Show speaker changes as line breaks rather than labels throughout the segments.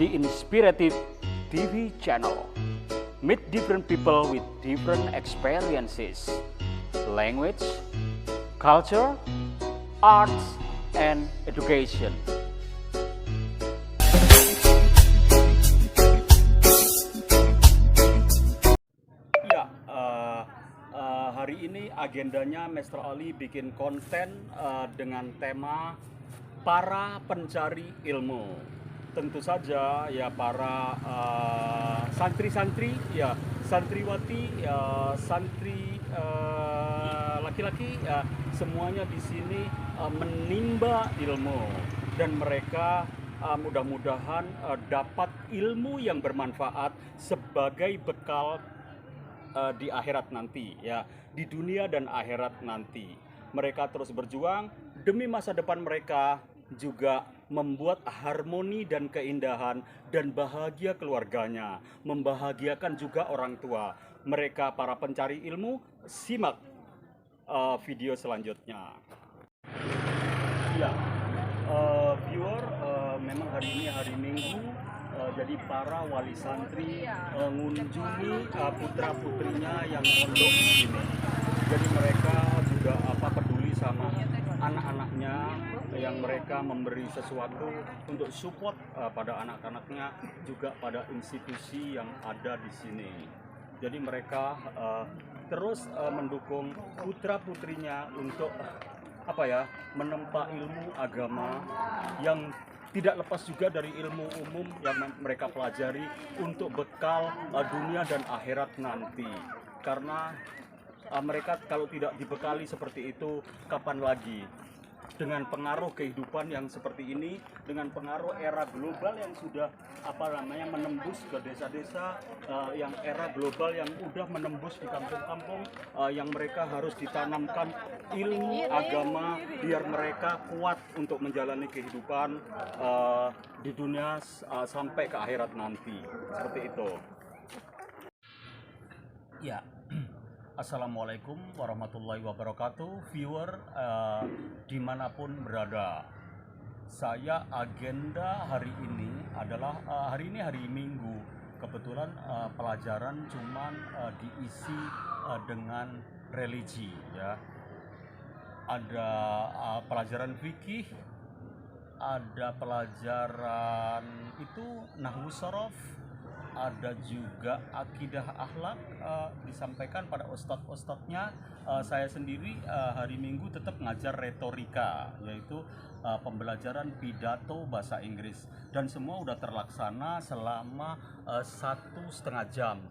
the Inspirative TV channel. Meet different people with different experiences, language, culture, arts, and education. Ya, hari ini agendanya Master Ali bikin konten dengan tema para pencari ilmu. Tentu saja ya para santri-santri, ya santriwati, ya santri laki-laki, ya semuanya di sini menimba ilmu dan mereka mudah-mudahan dapat ilmu yang bermanfaat sebagai bekal di akhirat nanti, ya di dunia dan akhirat nanti. Mereka terus berjuang demi masa depan mereka, juga membuat harmoni dan keindahan dan bahagia keluarganya, membahagiakan juga orang tua. Mereka para pencari ilmu, simak video selanjutnya. Ya, viewer, memang hari ini hari Minggu, jadi para wali santri mengunjungi putra-putrinya yang mondok di sini. Jadi mereka juga peduli sama anak-anaknya, yang mereka memberi sesuatu untuk support pada anak-anaknya, juga pada institusi yang ada di sini. Jadi mereka terus mendukung putra-putrinya untuk menempa ilmu agama yang tidak lepas juga dari ilmu umum yang mereka pelajari untuk bekal dunia dan akhirat nanti. Karena mereka kalau tidak dibekali seperti itu, kapan lagi? Dengan pengaruh kehidupan yang seperti ini, dengan pengaruh era global yang sudah menembus ke desa-desa, yang era global yang udah menembus di kampung-kampung, yang mereka harus ditanamkan ilmu agama biar mereka kuat untuk menjalani kehidupan di dunia sampai ke akhirat nanti. Seperti itu. Ya. Assalamualaikum warahmatullahi wabarakatuh, viewer dimanapun berada. Saya agenda hari ini adalah hari Minggu. Kebetulan pelajaran cuman diisi dengan religi, ya. Ada pelajaran fikih, ada pelajaran itu nahwu shorof, ada juga akidah akhlak disampaikan pada ustadz-ustadznya. Saya sendiri hari Minggu tetap ngajar retorika, yaitu pembelajaran pidato bahasa Inggris, dan semua udah terlaksana selama 1,5 jam.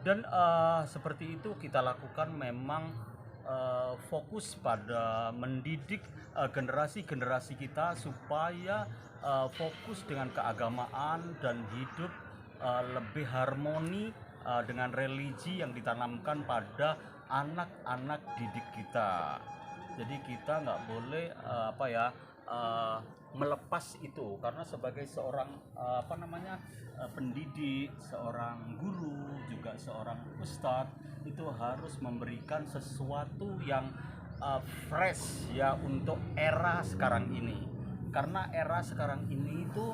Dan seperti itu kita lakukan, memang fokus pada mendidik generasi-generasi kita supaya fokus dengan keagamaan dan hidup lebih harmoni dengan religi yang ditanamkan pada anak-anak didik kita. Jadi kita nggak boleh melepas itu, karena sebagai seorang pendidik, seorang guru, juga seorang ustadz, itu harus memberikan sesuatu yang fresh ya untuk era sekarang ini. Karena era sekarang ini itu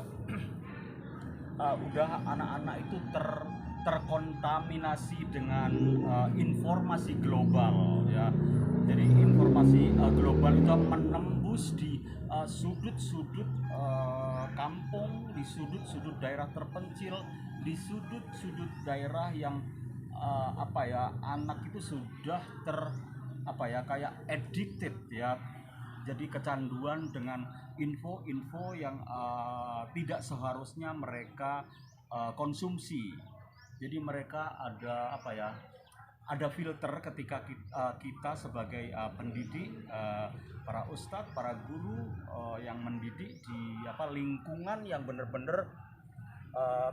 udah anak-anak itu terkontaminasi dengan informasi global, ya. Jadi informasi global itu menembus di sudut-sudut kampung, di sudut-sudut daerah terpencil, di sudut-sudut daerah yang anak itu sudah kayak addicted, ya. Jadi kecanduan dengan info-info yang tidak seharusnya mereka konsumsi. Jadi mereka ada filter ketika kita sebagai pendidik, para ustadz, para guru yang mendidik di lingkungan yang benar-benar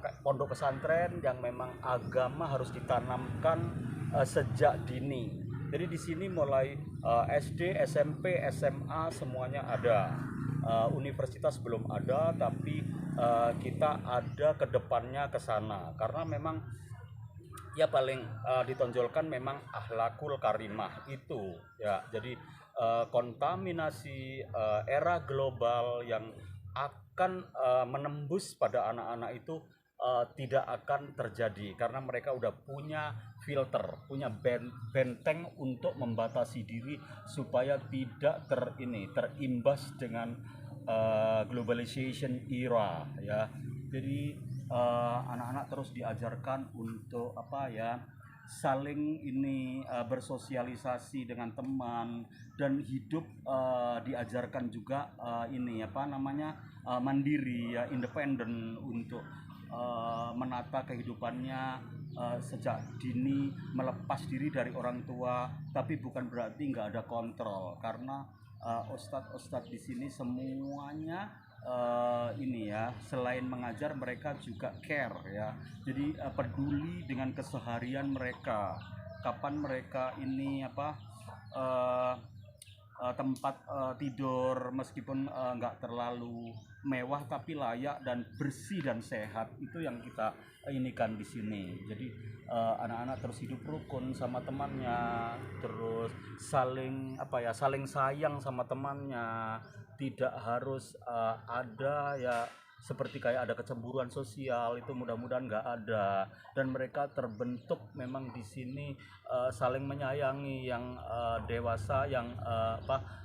kayak pondok pesantren, yang memang agama harus ditanamkan sejak dini. Jadi di sini mulai SD, SMP, SMA semuanya ada. Universitas belum ada, tapi kita ada ke depannya ke sana, karena memang ya paling ditonjolkan memang akhlakul karimah itu, ya. Jadi kontaminasi era global yang akan menembus pada anak-anak itu tidak akan terjadi karena mereka udah punya filter, punya benteng untuk membatasi diri supaya tidak terimbas dengan globalization era ya. Jadi anak-anak terus diajarkan untuk saling bersosialisasi dengan teman dan hidup, diajarkan juga mandiri ya, independen untuk menata kehidupannya sejak dini, melepas diri dari orang tua, tapi bukan berarti nggak ada kontrol karena ustadz-ustadz di sini semuanya selain mengajar mereka juga care ya, jadi peduli dengan keseharian mereka, kapan mereka tempat tidur meskipun nggak terlalu mewah tapi layak dan bersih dan sehat, itu yang kita inikan di sini. Jadi anak-anak terus hidup rukun sama temannya, terus saling sayang sama temannya, tidak harus ada ya seperti kayak ada kecemburuan sosial, itu mudah-mudahan nggak ada, dan mereka terbentuk memang di sini saling menyayangi yang dewasa, yang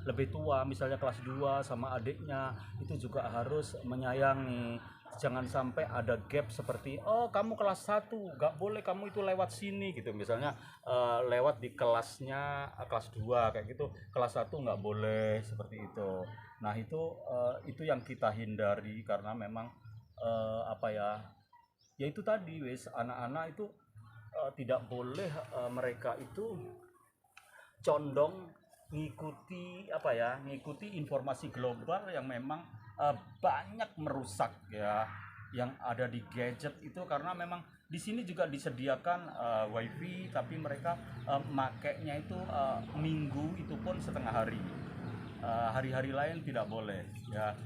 lebih tua, misalnya kelas 2 sama adiknya itu juga harus menyayangi. Jangan sampai ada gap seperti oh kamu kelas 1 nggak boleh kamu itu lewat sini gitu, misalnya lewat di kelasnya kelas 2 kayak gitu, kelas 1 nggak boleh seperti itu. Nah itu yang kita hindari karena memang ya itu tadi anak-anak itu tidak boleh mereka itu condong ngikuti informasi global yang memang banyak merusak ya, yang ada di gadget itu, karena memang di sini juga disediakan wifi tapi mereka makainya itu minggu itu pun setengah hari, hari-hari lain tidak boleh ya.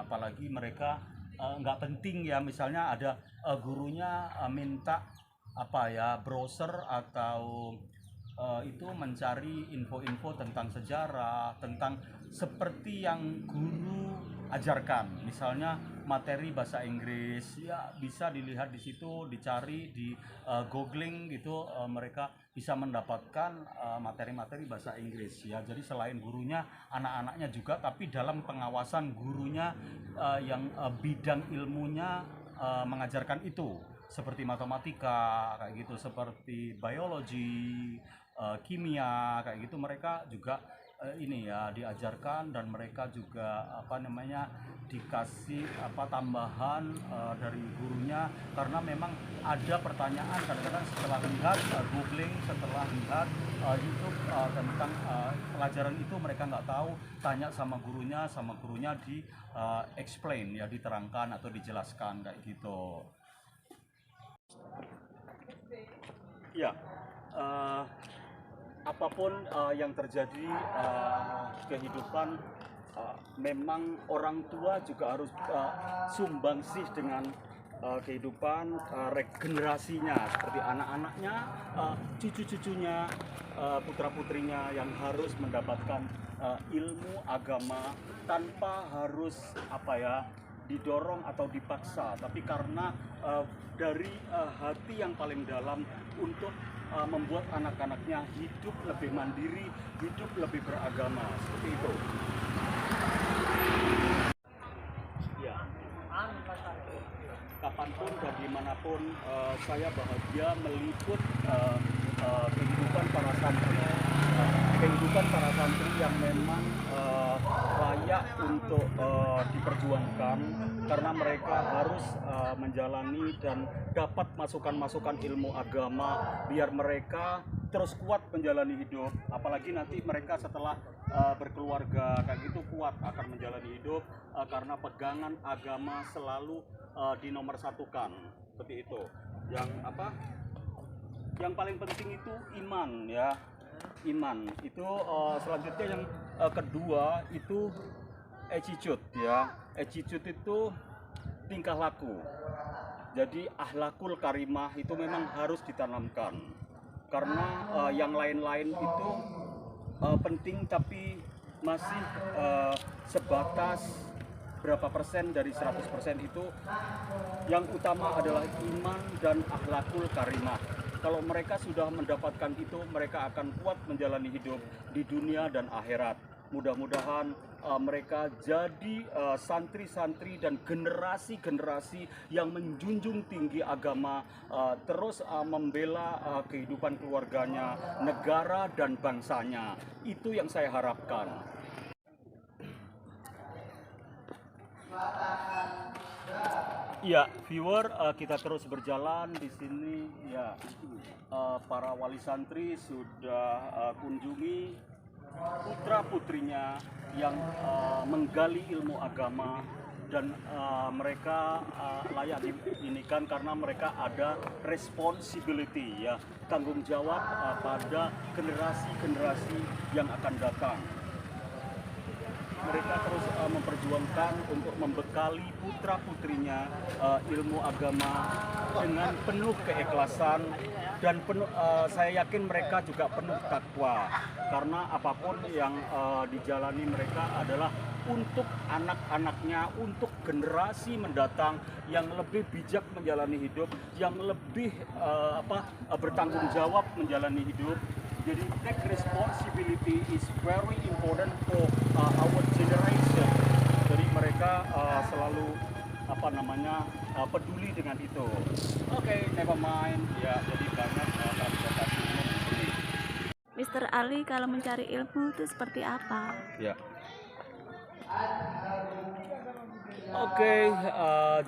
Apalagi mereka nggak penting ya, misalnya ada gurunya minta browser atau itu mencari info-info tentang sejarah, tentang seperti yang guru ajarkan, misalnya materi bahasa Inggris ya, bisa dilihat di situ, dicari di googling gitu, mereka bisa mendapatkan materi-materi bahasa Inggris ya. Jadi selain gurunya, anak-anaknya juga, tapi dalam pengawasan gurunya yang bidang ilmunya mengajarkan itu, seperti matematika kayak gitu, seperti biologi, kimia kayak gitu, mereka juga diajarkan, dan mereka juga dikasih tambahan dari gurunya, karena memang ada pertanyaan kadang-kadang setelah lihat googling, setelah lihat YouTube tentang pelajaran itu mereka nggak tahu, tanya sama gurunya di explain ya, diterangkan atau dijelaskan kayak gitu ya. Apapun yang terjadi kehidupan, memang orang tua juga harus sumbangsih dengan kehidupan regenerasinya, seperti anak-anaknya, cucu-cucunya, putra-putrinya yang harus mendapatkan ilmu agama tanpa harus didorong atau dipaksa, tapi karena dari hati yang paling dalam untuk membuat anak-anaknya hidup lebih mandiri, hidup lebih beragama, seperti itu. Ya, kapanpun dan dimanapun saya bahagia meliput kehidupan para santri yang memang layak untuk diperjuangkan, karena mereka harus menjalani dan dapat masukan-masukan ilmu agama biar mereka terus kuat menjalani hidup, apalagi nanti mereka setelah berkeluarga kayak gitu kuat akan menjalani hidup, karena pegangan agama selalu dinomorsatukan, seperti itu. Yang paling penting itu iman ya, iman itu. Selanjutnya yang kedua itu attitude ya. Attitude itu tingkah laku. Jadi akhlakul karimah itu memang harus ditanamkan, karena yang lain-lain itu penting tapi masih sebatas berapa persen dari 100% itu, yang utama adalah iman dan akhlakul karimah. Kalau mereka sudah mendapatkan itu, mereka akan kuat menjalani hidup di dunia dan akhirat. Mudah-mudahan mereka jadi santri-santri dan generasi-generasi yang menjunjung tinggi agama, terus membela kehidupan keluarganya, negara dan bangsanya. Itu yang saya harapkan. Ya, viewer, kita terus berjalan di sini. Ya, para wali santri sudah kunjungi putra putrinya yang menggali ilmu agama, dan mereka layak diinikan karena mereka ada responsibility, ya, tanggung jawab pada generasi-generasi yang akan datang. Mereka terus memperjuangkan untuk membekali putra-putrinya ilmu agama dengan penuh keikhlasan, dan saya yakin mereka juga penuh takwa, karena apapun yang dijalani mereka adalah untuk anak-anaknya, untuk generasi mendatang yang lebih bijak menjalani hidup, yang lebih bertanggung jawab menjalani hidup. Jadi take responsibility is very important for our generation. Jadi mereka selalu peduli dengan itu. Oke, never mind. Ya, jadi banyak transportasi umum di sini.
Mr. Ali, kalau mencari ilmu itu seperti apa?
Ya. Oke,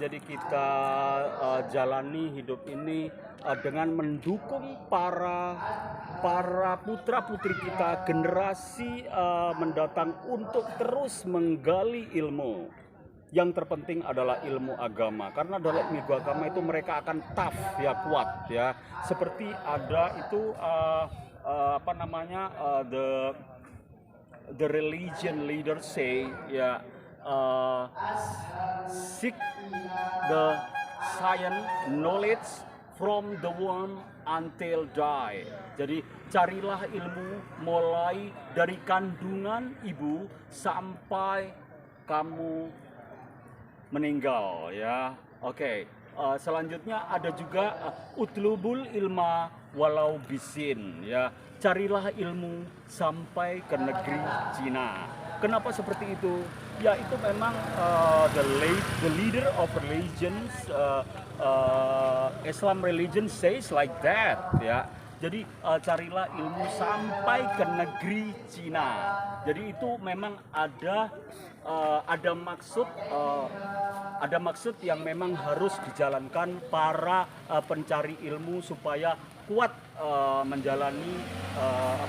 jadi kita jalani hidup ini dengan mendukung para putra putri kita, generasi mendatang, untuk terus menggali ilmu. Yang terpenting adalah ilmu agama, karena dalam ilmu agama itu mereka akan tough, ya, kuat, ya. Seperti ada itu the religion leaders say, ya, seek the science knowledge from the womb until die. Jadi carilah ilmu mulai dari kandungan ibu sampai kamu meninggal, ya. Oke. Selanjutnya ada juga utlubul ilma walau bisin, ya. Carilah ilmu sampai ke negeri Cina. Kenapa seperti itu? Ya, itu memang the leader of religions, Islam religion says like that, ya. Jadi carilah ilmu sampai ke negeri Cina. Jadi itu memang ada maksud yang memang harus dijalankan para pencari ilmu supaya kuat menjalani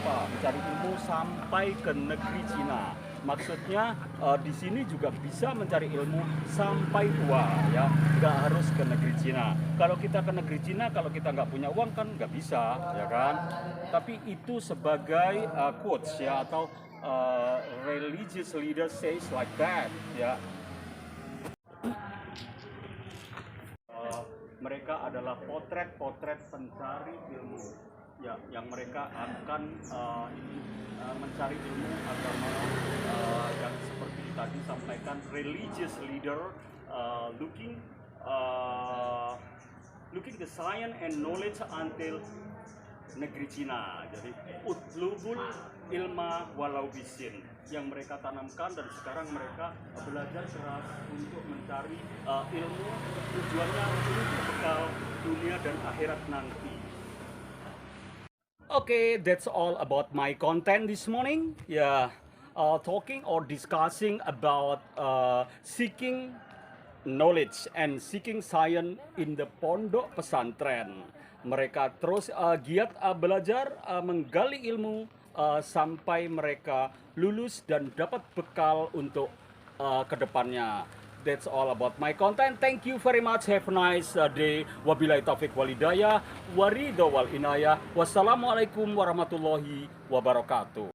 mencari ilmu sampai ke negeri Cina. Maksudnya di sini juga bisa mencari ilmu sampai tua, ya, nggak harus ke negeri Cina. Kalau kita ke negeri Cina, kalau kita nggak punya uang kan nggak bisa, ya kan. Tapi itu sebagai quotes, ya, atau religious leader says like that, ya. Mereka adalah potret pencari ilmu, ya, yang mereka akan mencari ilmu agama, yang seperti tadi sampaikan, religious leader looking the science and knowledge until negeri Cina. Jadi utlubul ilma walau bisin yang mereka tanamkan, dan sekarang mereka belajar keras untuk mencari ilmu, tujuannya untuk bekal dunia dan akhirat nanti. Okay, that's all about my content this morning. Yeah, talking or discussing about seeking knowledge and seeking science in the pondok pesantren. Mereka terus giat belajar, menggali ilmu sampai mereka lulus dan dapat bekal untuk kedepannya. That's all about my content. Thank you very much. Have a nice day. Wabillahi taufiq walhidayah. Waridho wal inayah. Wassalamualaikum warahmatullahi wabarakatuh.